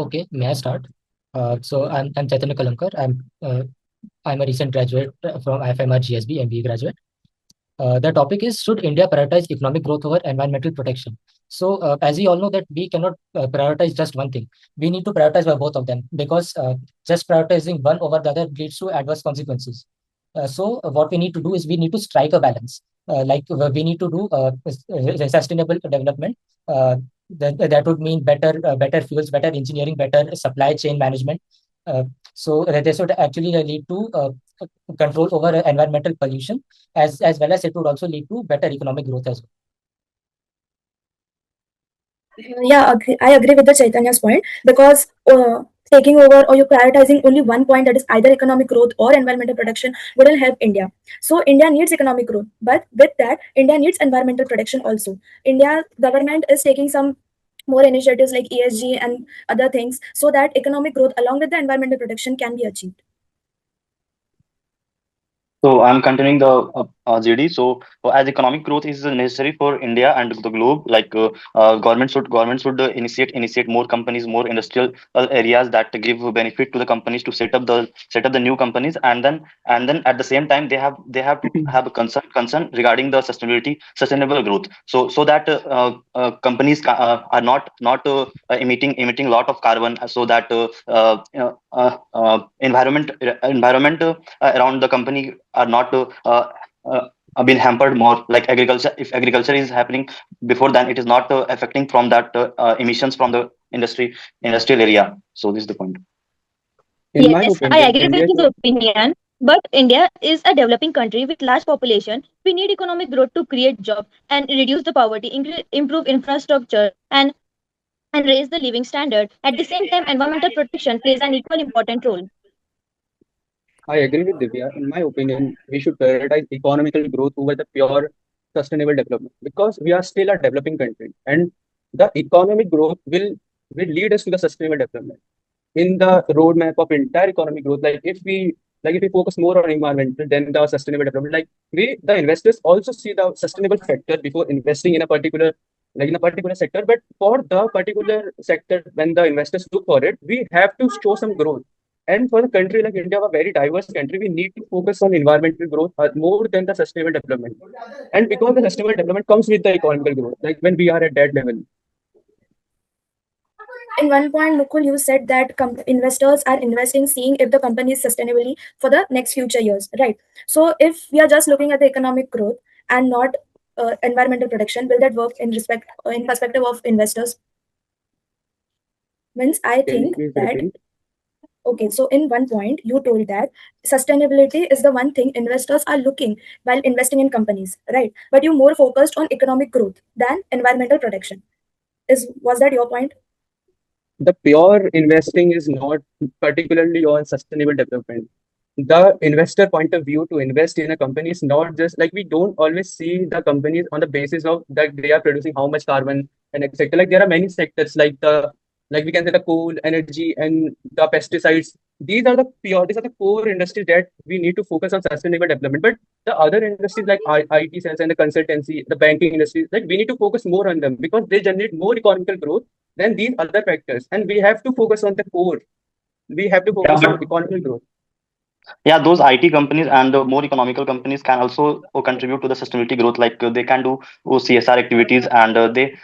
Okay, may I start? I'm Chaitanya Kalamkar. I'm a recent graduate from IFMR GSB, MBA graduate. The topic is, should India prioritize economic growth over environmental protection? As we all know that we cannot prioritize just one thing. We need to prioritize by both of them, because just prioritizing one over the other leads to adverse consequences. What we need to do is we need to strike a balance. We need to do sustainable development. Uh, that would mean better fuels, better engineering, better supply chain management. This would actually lead to control over environmental pollution, as well as it would also lead to better economic growth as well. I agree with the Chaitanya's point, because taking over or you prioritizing only one point, that is either economic growth or environmental protection, wouldn't help India. So India needs economic growth, but with that, India needs environmental protection also. India government is taking some more initiatives like ESG and other things, so that economic growth along with the environmental protection can be achieved. So I'm continuing the GD. So as economic growth is necessary for India and the globe, government should initiate more companies, more industrial areas that give benefit to the companies to set up the new companies, and then at the same time they have to have a concern regarding the sustainable growth. So that companies are not emitting a lot of carbon, so that environment around the company are not been hampered more, like agriculture. If agriculture is happening before, then it is not affecting from that emissions from the industrial area. So this is the point. In my Yes, I opinion, agree with India his opinion. But India is a developing country with large population. We need economic growth to create jobs and reduce the poverty, improve infrastructure, and raise the living standard. At the same time, environmental protection plays an equal important role. I agree with Divya. In my opinion, we should prioritize economical growth over the pure sustainable development, because we are still a developing country, and the economic growth will lead us to the sustainable development. In the roadmap of entire economic growth, like if we focus more on environmental than the sustainable development, the investors also see the sustainable factor before investing in a particular sector. But for the particular sector, when the investors look for it, we have to show some growth. And for a country like India, a very diverse country, we need to focus on environmental growth more than the sustainable development. And because the sustainable development comes with the economical growth, like when we are at that level. In one point, Mukul, you said that investors are investing seeing if the company is sustainably for the next future years, right? So if we are just looking at the economic growth and not environmental protection, will that work in perspective of investors? Means I Can you think please that, repeat? okay, so in one point you told that sustainability is the one thing investors are looking while investing in companies, right? But you more focused on economic growth than environmental protection. Was that your point? The pure investing is not particularly on sustainable development. The investor point of view to invest in a company is not just like we don't always see the companies on the basis of that they are producing how much carbon and etc. Like there are many sectors like we can say the coal, energy, and the pesticides. These are the core industries that we need to focus on sustainable development. But the other industries like IT sales and the consultancy, the banking industries, like we need to focus more on them because they generate more economical growth than these other factors. And we have to focus on the core. We have to Yeah, focus on but economical growth. yeah, those IT companies and the more economical companies can also contribute to the sustainability growth. Like they can do CSR activities, and they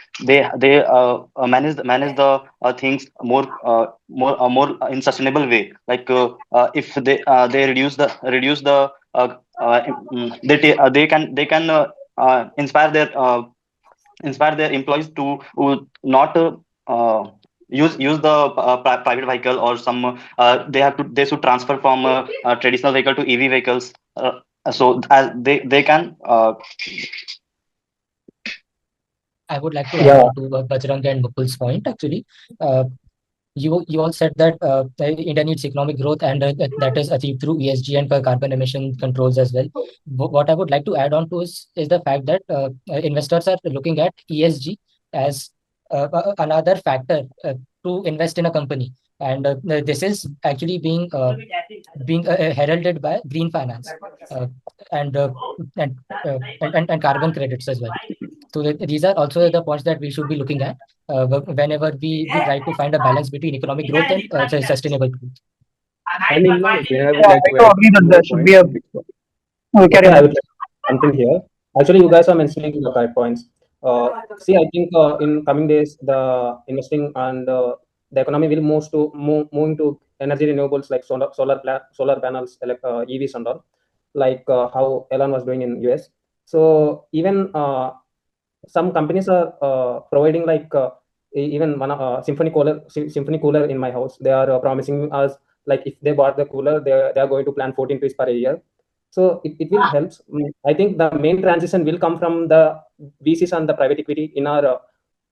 manage the things more in sustainable way. Like if they inspire their employees to not use the private vehicle, or some they should transfer from traditional vehicle to EV vehicles, so as they can I would like to add Yeah. on to Bajrang and Mukul's point. Actually, uh, you all said that India needs economic growth, and that is achieved through ESG and carbon emission controls as well. What I would like to add on to is the fact that investors are looking at ESG as another factor to invest in a company, and this is actually being heralded by green finance, uh, and, uh, and carbon credits as well. So these are also the points that we should be looking at whenever we try to find a balance between economic growth and sustainable growth. And in my opinion, I would Yeah, like I to do add agree that more there should be points. a. We carry Okay, I on. would like to jump in here. Actually, you guys are mentioning the correct points. See, I think in coming days, the investing and the economy will moving to energy renewables like solar panels, EVs and all, like how Elon was doing in US. So even some companies are providing like even one symphony cooler in my house. They are promising us like if they bought the cooler, they are going to plant 14 trees per year. So it will help. I think the main transition will come from the VCs and the private equity in our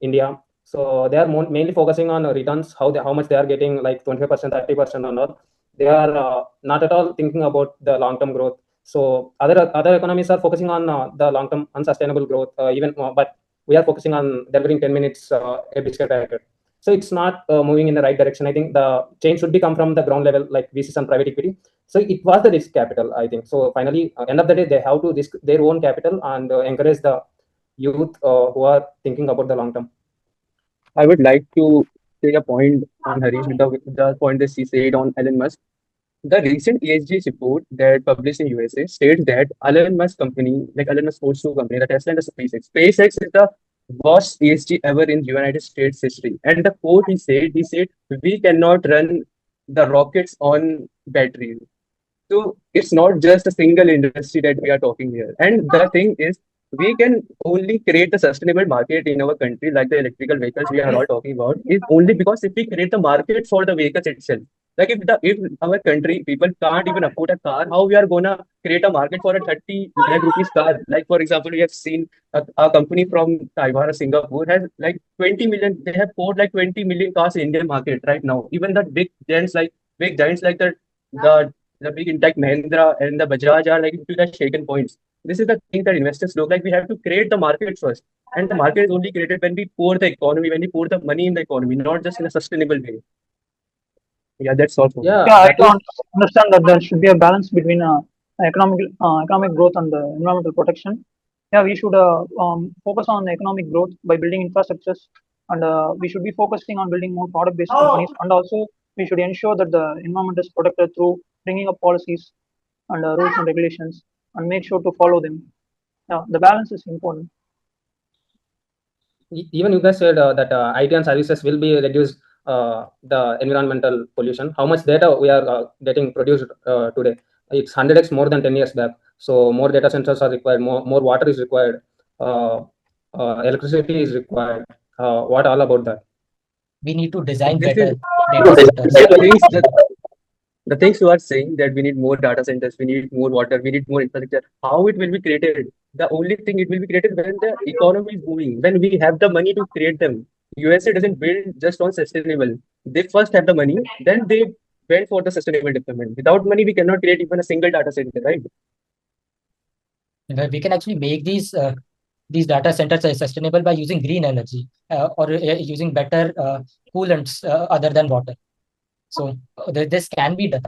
India. So they are mainly focusing on returns, how much they are getting, like 25%, 30% or not. They are not at all thinking about the long term growth. So other economies are focusing on the long term unsustainable growth. But we are focusing on delivering 10 minutes a biscuit packet. So it's not moving in the right direction. I think the change should be come from the ground level, like VCs and private equity. So it was the risk capital, I think. So finally, end of the day, they have to risk their own capital and encourage the youth who are thinking about the long term. I would like to say a point on Harish with the point that she said on Elon Musk. The recent ESG report that published in USA states that Elon Musk company, like Elon Musk owns two companies, the Tesla and the SpaceX. SpaceX is the worst ESG ever in United States history. And the quote he said, we cannot run the rockets on batteries. So it's not just a single industry that we are talking here. And the thing is, we can only create the sustainable market in our country, like the electrical vehicles we are all talking about, is only because if we create the market for the vehicles itself. Like if our country people can't even afford a car, how we are gonna create a market for a 30 lakh rupees car? Like for example, we have seen a company from Taiwan or Singapore has like 20 million. They have poured like 20 million cars in Indian market right now. Even the big giants like the big Intech Mahindra and the Bajaj are like into the shaken points. This is the thing that investors look like. We have to create the market first. And the market is only created when we pour the economy, when we pour the money in the economy, not just in a sustainable way. Yeah, that's all for me. Yeah, Yeah, I that do is understand that there should be a balance between economic growth and the environmental protection. Yeah, we should focus on economic growth by building infrastructures, and we should be focusing on building more product-based companies, and also we should ensure that the environment is protected through bringing up policies and rules and regulations, and make sure to follow them. Yeah, the balance is important. even you guys said that IT and services will be reduced the environmental pollution. How much data we are getting produced today? It's 100x more than 10 years back. So more data centers are required, more water is required, uh, electricity is required. What all about that? We need to design This is better data centers. the things that the things you are saying that we need more data centers, we need more water, we need more infrastructure. How it will be created? The only thing it will be created when the economy is booming, when we have the money to create them. USA doesn't build just on sustainable. They first have the money, then they build for the sustainable development. Without money, we cannot create even a single data center, right? We can actually make these data centers sustainable by using green energy or using better coolants other than water. So this can be done.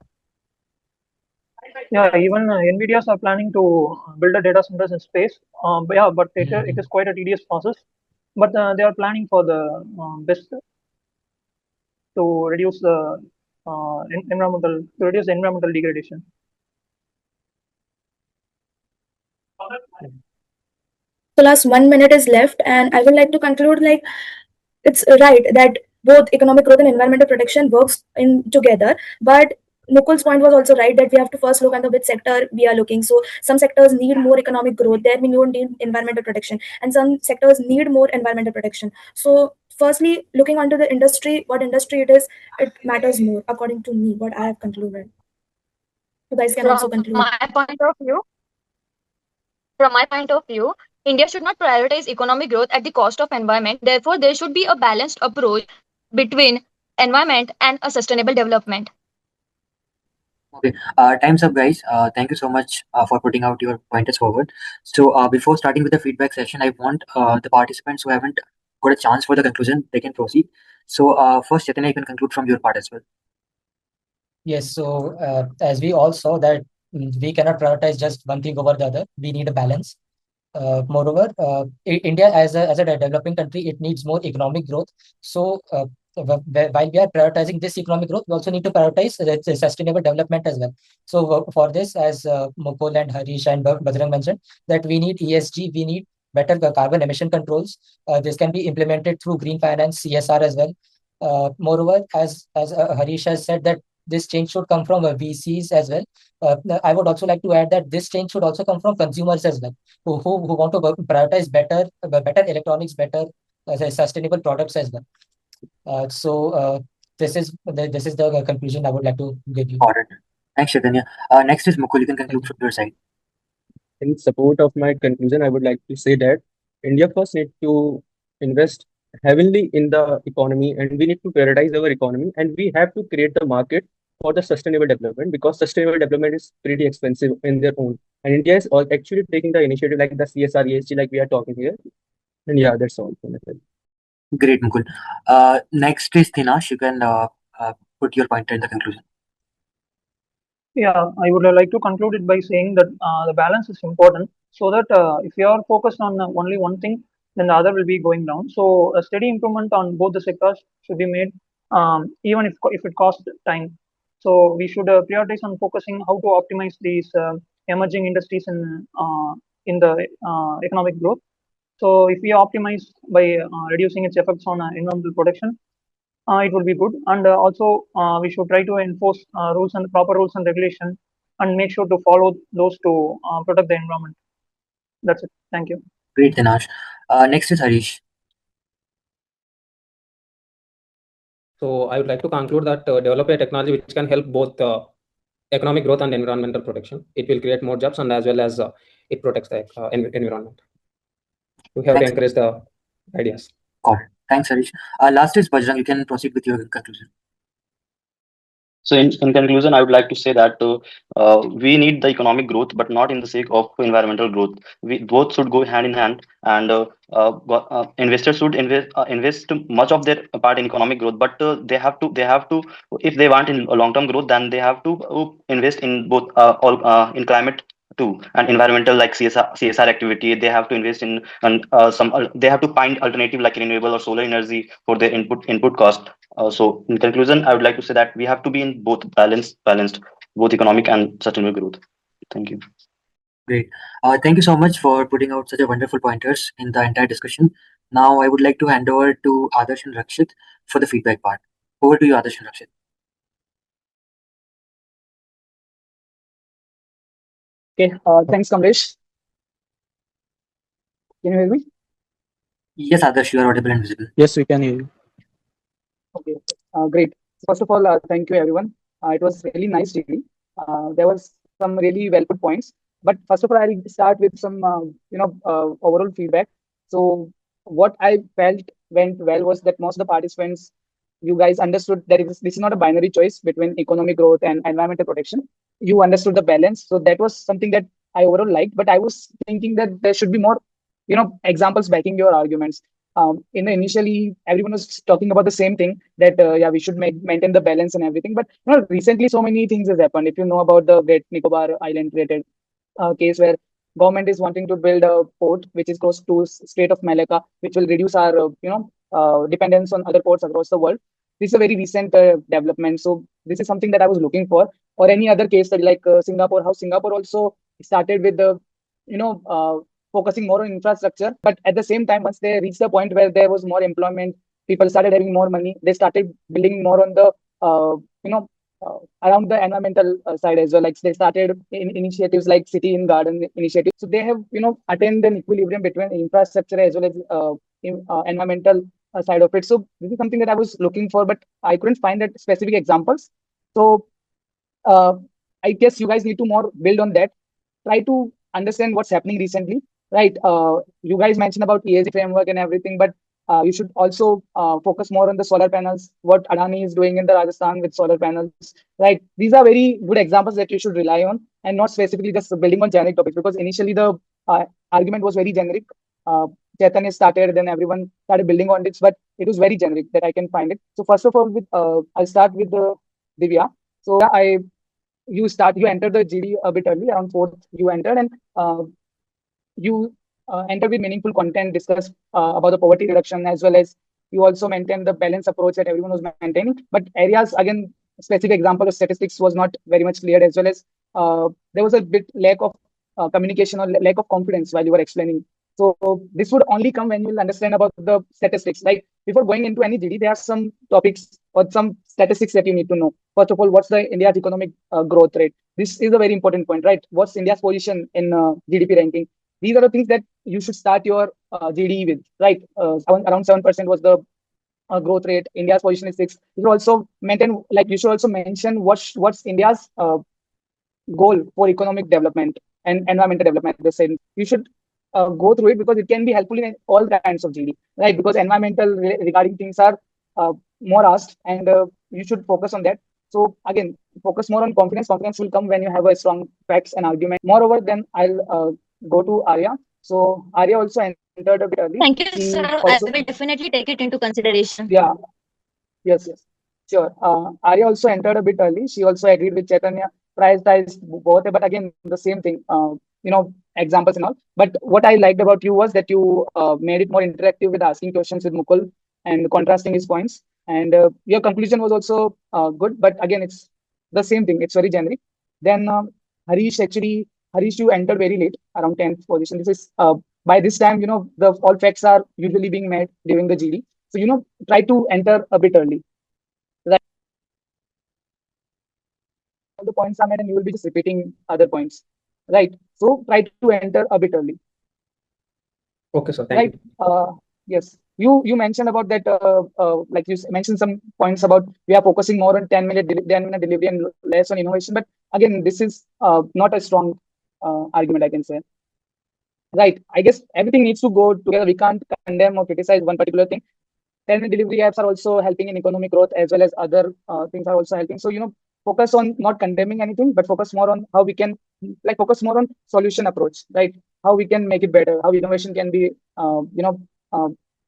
Yeah, even NVIDIAs are planning to build a data centers in space. But it is quite a tedious process. But they are planning for the best to reduce the environmental degradation. So last 1 minute is left, and I would like to conclude like it's right that both economic growth and environmental protection works in together, but Nukul's point was also right that we have to first look under which sector we are looking. So some sectors need more economic growth, there we don't need environmental protection, and some sectors need more environmental protection. So firstly, looking onto the industry, what industry it is, it matters more according to me, what I have concluded. You guys can also From conclude. my point of view, India should not prioritize economic growth at the cost of environment. Therefore, there should be a balanced approach between environment and a sustainable development. Okay, time's up, guys. Thank you so much for putting out your pointers forward. So, before starting with the feedback session, I want the participants who haven't got a chance for the conclusion, they can proceed. So, first, Chaitanya, you can conclude from your part as well. Yes, so as we all saw that we cannot prioritize just one thing over the other. We need a balance. Moreover, India as a developing country, it needs more economic growth. So while we are prioritizing this economic growth, we also need to prioritize the sustainable development as well. So for this, as Mukul and Harish and Bajrang mentioned, that we need ESG, we need better carbon emission controls. This can be implemented through green finance, CSR as well. Moreover, as Harish has said, that this change should come from VCs as well. I would also like to add that this change should also come from consumers as well, who want to prioritize better electronics, better sustainable products as well. This is the conclusion I would like to give you. Got it. Thanks, Chaitanya. Next is Mukul. You can conclude from your side. In support of my conclusion, I would like to say that India first need to invest heavily in the economy, and we need to prioritize our economy, and we have to create the market for the sustainable development, because sustainable development is pretty expensive in their own. And India is actually taking the initiative like the CSR, ESG, like we are talking here. And yeah, that's all from my side. Great, Mukul. Next is Tinash. You can put your pointer in the conclusion. Yeah, I would like to conclude it by saying that the balance is important, so that if you are focused on only one thing, then the other will be going down. So a steady improvement on both the sectors should be made, even if it costs time. So we should prioritize on focusing how to optimize these emerging industries in the economic growth. So if we optimize by reducing its effects on environmental protection, it will be good. And also, we should try to enforce proper rules and regulation, and make sure to follow those to protect the environment. That's it. Thank you. Great, Tinash. Next is Harish. So I would like to conclude that develop a technology which can help both economic growth and environmental protection. It will create more jobs, and as well as it protects the environment. We have to Thanks. encourage the ideas. Got it. Thanks, Harish. Last is Bajrang. You can proceed with your conclusion. So in conclusion, I would like to say that we need the economic growth, but not in the sake of environmental growth. We both should go hand in hand, and investors should invest much of their part in economic growth. But they have to if they want in long term growth, then they have to invest in both all in climate too, and environmental like CSR activity. They have to invest in, and they have to find alternative like renewable or solar energy for their input cost. So in conclusion, I would like to say that we have to be in both balanced, both economic and sustainable growth. Thank you. Great. Thank you so much for putting out such a wonderful pointers in the entire discussion. Now I would like to hand over to Adarsh and Rakshit for the feedback part. Over to you, Adarsh and Rakshit. Okay, thanks, Kamlesh. Can you hear me? Yes, Adarsh, you are audible and visible. Yes, we can hear you. Okay, great. First of all, thank you, everyone. It was really nice reading. There was some really well put points. But first of all, I'll start with some, overall feedback. So what I felt went well was that most of the participants, you guys understood that this is not a binary choice between economic growth and environmental protection. You understood the balance. So that was something that I overall liked. But I was thinking that there should be more, examples backing your arguments. Initially everyone was talking about the same thing, that yeah, we should maintain the balance and everything. But recently so many things has happened. If you know about the Great Nicobar Island related case, where government is wanting to build a port which is close to Strait of Malacca, which will reduce our dependence on other ports across the world. This is a very recent development. So this is something that I was looking for. Or any other case study like Singapore, how Singapore also started with the you know focusing more on infrastructure, but at the same time, once they reached the point where there was more employment, people started having more money, they started building more on the you know around the environmental side as well. Like they started initiatives like city in garden initiatives. So they have attained an equilibrium between infrastructure as well as environmental side of it. So this is something that I was looking for, but I couldn't find that specific examples. So uh, I guess you guys need to more build on that. Try to understand what's happening recently, right? You guys mentioned about ESG framework and everything, but you should also focus more on the solar panels, what Adani is doing in the Rajasthan with solar panels, right? These are very good examples that you should rely on, and not specifically just building on generic topics, because initially the argument was very generic. Chaitanya started, then everyone started building on it, but it was very generic that I can find it. So first of all, I'll start with Divya. So yeah, you enter the GD a bit early, around fourth you entered, and you enter with meaningful content, discuss about the poverty reduction, as well as you also maintain the balanced approach that everyone was maintaining. But areas, again, specific example of statistics was not very much clear, as well as there was a bit lack of communication or lack of confidence while you were explaining. So this would only come when you will understand about the statistics. Like before going into any GD, there are some topics or some statistics that you need to know. First of all, what's the India's economic growth rate? This is a very important point, right? What's India's position in GDP ranking? These are the things that you should start your GD with, right? Around 7% was the growth rate. India's position is 6. You should also maintain, like you should also mention what's India's goal for economic development and environmental development at the same. You should go through it because it can be helpful in all kinds of GD, right? Because environmental regarding things are more asked, and you should focus on that. So again, focus more on confidence. Confidence will come when you have a strong facts and argument. Moreover, then I'll go to Arya. So Arya also entered a bit early. Thank you, She sir. I also, will definitely take it into consideration. yeah, yes, yes, sure. Arya also entered a bit early. She also agreed with Chaitanya, prioritized both, but again, the same thing, examples and all. But what I liked about you was that you made it more interactive with asking questions with Mukul and contrasting his points. And your conclusion was also good, but again, it's the same thing. It's very generic. Then Harish, actually, Harish, you entered very late, around 10th position. This is by this time, the all facts are usually being made during the GD. So, try to enter a bit early. Right? All the points are made and you will be just repeating other points. Right. So try to enter a bit early. Okay, sir. Thank Right. you. Yes. You mentioned about that, like you mentioned some points about we are focusing more on 10-minute delivery and less on innovation. But again, this is not a strong argument, I can say. Right. I guess everything needs to go together. We can't condemn or criticize one particular thing. 10-minute delivery apps are also helping in economic growth as well as other things are also helping. So, focus on not condemning anything, but focus more on how we can, like, focus more on solution approach, right? How we can make it better, how innovation can be, uh,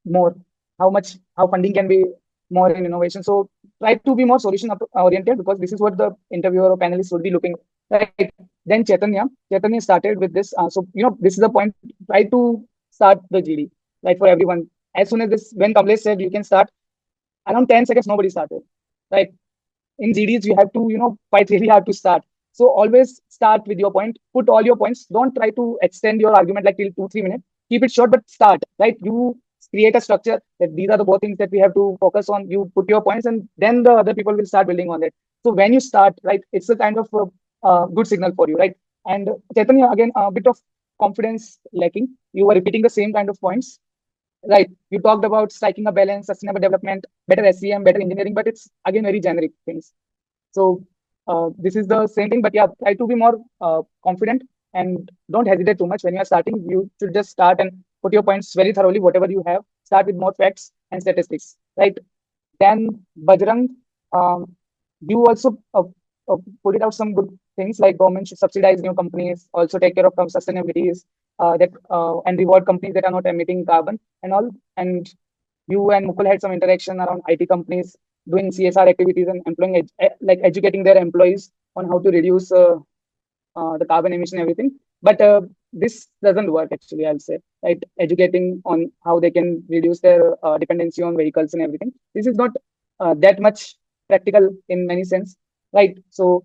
more, how funding can be more in innovation. So, try to be more solution oriented because this is what the interviewer or panelists would be looking, right? Then Chaitanya started with this. So, this is the point. Try to start the GD, right, for everyone as soon as this, when Kamlesh said you can start, around 10 seconds, nobody started. Right? In GDs, you have to, fight really hard to start. So always start with your point, put all your points. Don't try to extend your argument like till 2-3 minutes. Keep it short, but start, right? You create a structure that these are the both things that we have to focus on. You put your points and then the other people will start building on it. So when you start, right, it's a kind of good signal for you, right? And Chaitanya, again, a bit of confidence lacking. You were repeating the same kind of points. Right. You talked about striking a balance, sustainable development, better SEM, better engineering, but it's again very generic things. So this is the same thing, but yeah, try to be more confident and don't hesitate too much when you are starting. You should just start and put your points very thoroughly, whatever you have. Start with more facts and statistics, right? Then Bajrang, you also put it out some good things like government should subsidize new companies, also take care of some sustainabilities that and reward companies that are not emitting carbon and all. And you and Mukul had some interaction around IT companies doing CSR activities and employing like educating their employees on how to reduce the carbon emission and everything. But this doesn't work actually, I'll say, right? Educating on how they can reduce their dependency on vehicles and everything. This is not that much practical in many sense, right? So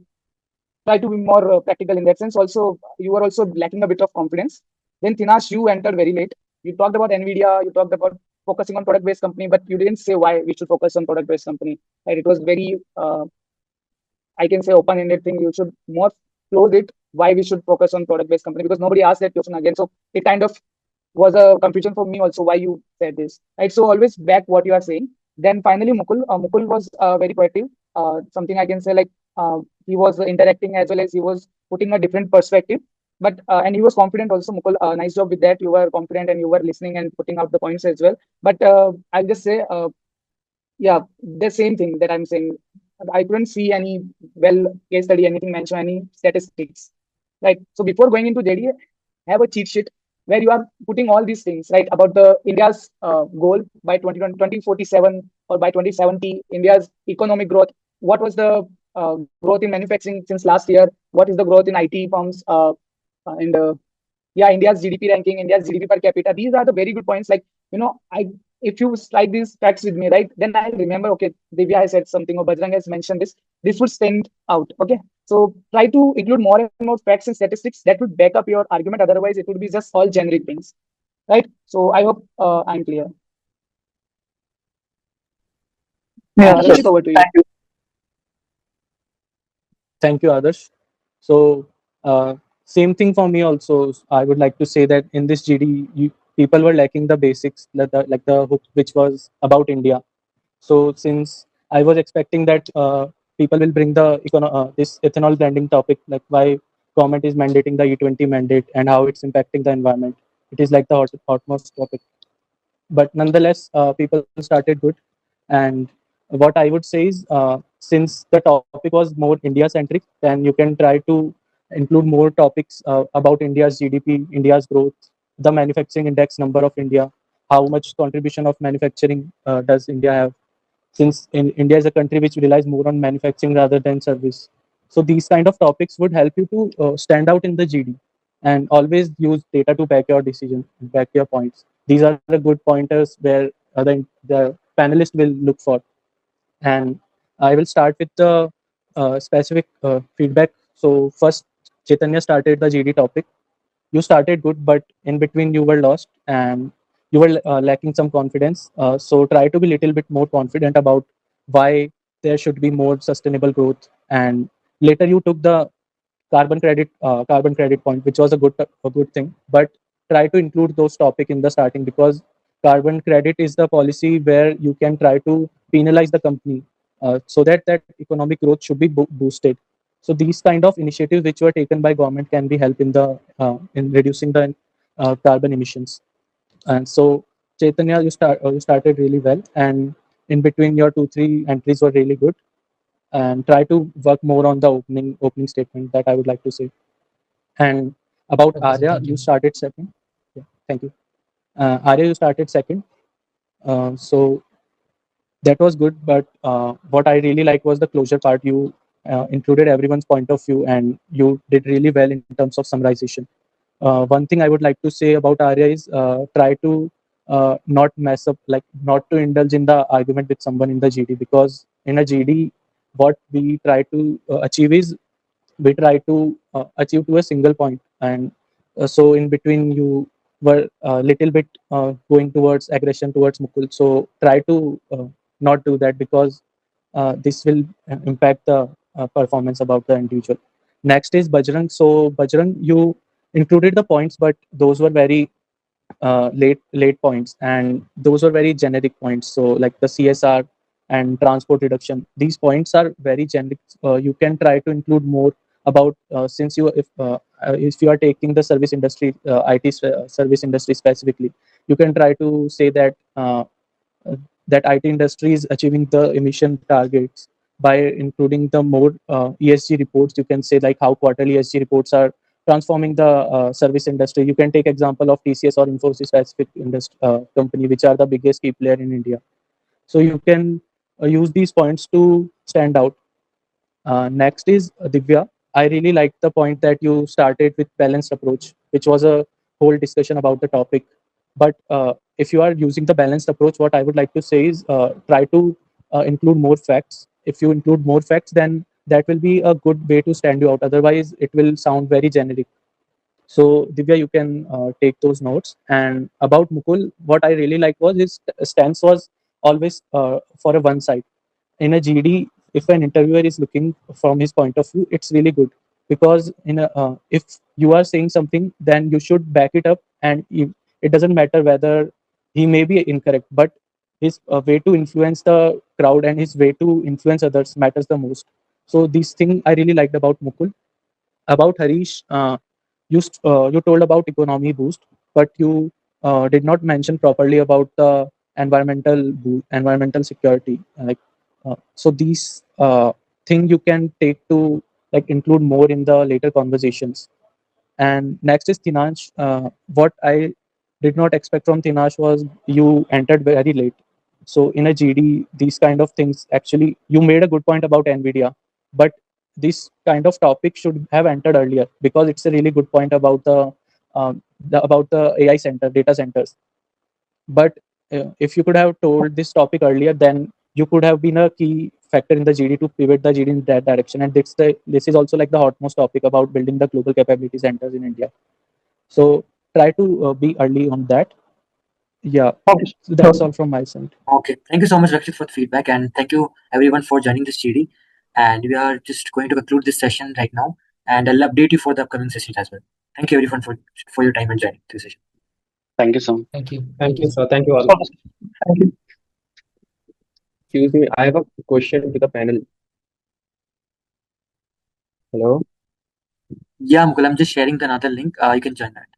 try to be more practical in that sense. Also, you were also lacking a bit of confidence. Then Tinash, you entered very late. You talked about NVIDIA, you talked about focusing on product-based company, but you didn't say why we should focus on product-based company. Right? It was very I can say open-ended thing. You should more close it why we should focus on product-based company because nobody asked that question again. So it kind of was a confusion for me also why you said this. Right. So always back what you are saying. Then finally Mukul was very proactive. Something I can say like he was interacting as well as he was putting a different perspective. But and he was confident also, Mukul. Nice job with that. You were confident and you were listening and putting out the points as well. But I'll just say yeah, the same thing that I'm saying. I couldn't see any case study, anything mention any statistics. Right. So before going into JD, have a cheat sheet where you are putting all these things right about the India's goal by 2047 or by 2070, India's economic growth. What was the growth in manufacturing since last year? What is the growth in IT firms and yeah, India's GDP ranking, India's GDP per capita. These are the very good points. Like, I if you slide these facts with me, right, then I'll remember, okay, Divya has said something or Bajrang has mentioned this. This would stand out. Okay. So try to include more and more facts and statistics that would back up your argument. Otherwise, it would be just all generic things. Right. So I hope I'm clear. Yeah, sure. Rachit, over to you. Thank you. Thank you, Adarsh. So, same thing for me also. I would like to say that in this GD, people were lacking the basics, like the hook, which was about India. So, since I was expecting that people will bring this ethanol blending topic, like why government is mandating the E20 mandate and how it's impacting the environment. It is like the hotmost topic. But nonetheless, people started good. And what I would say is, since the topic was more India centric, then you can try to include more topics about India's GDP, India's growth, the manufacturing index number of India, how much contribution of manufacturing does India have, since India is a country which relies more on manufacturing rather than service. So these kind of topics would help you to stand out in the GD, and always use data to back your decision, back your points. These are the good pointers where the panelist will look for. And I will start with the specific feedback. So first, Chaitanya started the GD topic. You started good, but in between you were lost and you were lacking some confidence. So try to be a little bit more confident about why there should be more sustainable growth. And later you took the carbon credit point, which was a good thing. But try to include those topic in the starting, because carbon credit is the policy where you can try to penalize the company, so that economic growth should be boosted. So these kind of initiatives which were taken by government can be help in reducing the carbon emissions. And so, Chaitanya, you started really well, and in between your 2-3 entries were really good. And try to work more on the opening statement, that I would like to say. And about Okay, sir. Arya, Thank you you. started second. Yeah, thank you. Arya, you started second. So that was good, but what I really like was the closure part. You included everyone's point of view, and you did really well in terms of summarization. One thing I would like to say about Arya is, try to not mess up, like not to indulge in the argument with someone in the GD, because in a GD, what we try to achieve is, we try to achieve to a single point. And so in between you were a little bit going towards aggression towards Mukul. So try to not do that, because this will impact the performance about the individual. Next is Bajrang. So Bajrang, you included the points, but those were very late points, and those were very generic points. So like the CSR and transport reduction, these points are very generic. You can try to include more about, since you if you are taking the service industry, service industry specifically, you can try to say uh, that IT industry is achieving the emission targets by including the more ESG reports. You can say like how quarterly ESG reports are transforming the service industry. You can take example of TCS or Infosys specific company, which are the biggest key player in India. So you can use these points to stand out. Next is Divya. I really like the point that you started with balanced approach, which was a whole discussion about the topic. But if you are using the balanced approach, what I would like to say is, try to include more facts. If you include more facts, then that will be a good way to stand you out. Otherwise, it will sound very generic. So Divya, you can take those notes. And about Mukul, what I really like was his stance was always for a one side. In a GD, if an interviewer is looking from his point of view, it's really good, because if you are saying something, then you should back it up, and it doesn't matter whether he may be incorrect, but his way to influence the crowd and his way to influence others matters the most. So this thing I really liked about Mukul. About Harish, you told about economy boost, but you did not mention properly about the environmental security. Like, so these thing you can take to like include more in the later conversations. And next is Tinash. What I did not expect from Tinash was you entered very late. So in a GD, these kind of things, actually, you made a good point about NVIDIA, but this kind of topic should have entered earlier, because it's a really good point about the about the AI center, data centers. But if you could have told this topic earlier, then you could have been a key factor in the GD to pivot the GD in that direction. And this is also like the hotmost topic about building the global capability centers in India. So try to be early on that. Yeah, Okay. so that's all from my side. Okay, thank you so much, Rakshit, for the feedback, and thank you everyone for joining this GD. And we are just going to conclude this session right now, and I'll update you for the upcoming sessions as well. Thank you everyone for your time and joining this session. Thank you, Sam. Thank you. Thank you, sir. Thank you all. Okay. Thank you. Excuse me, I have a question to the panel. Hello. Yeah, Mukul, I'm just sharing another link. You can join that.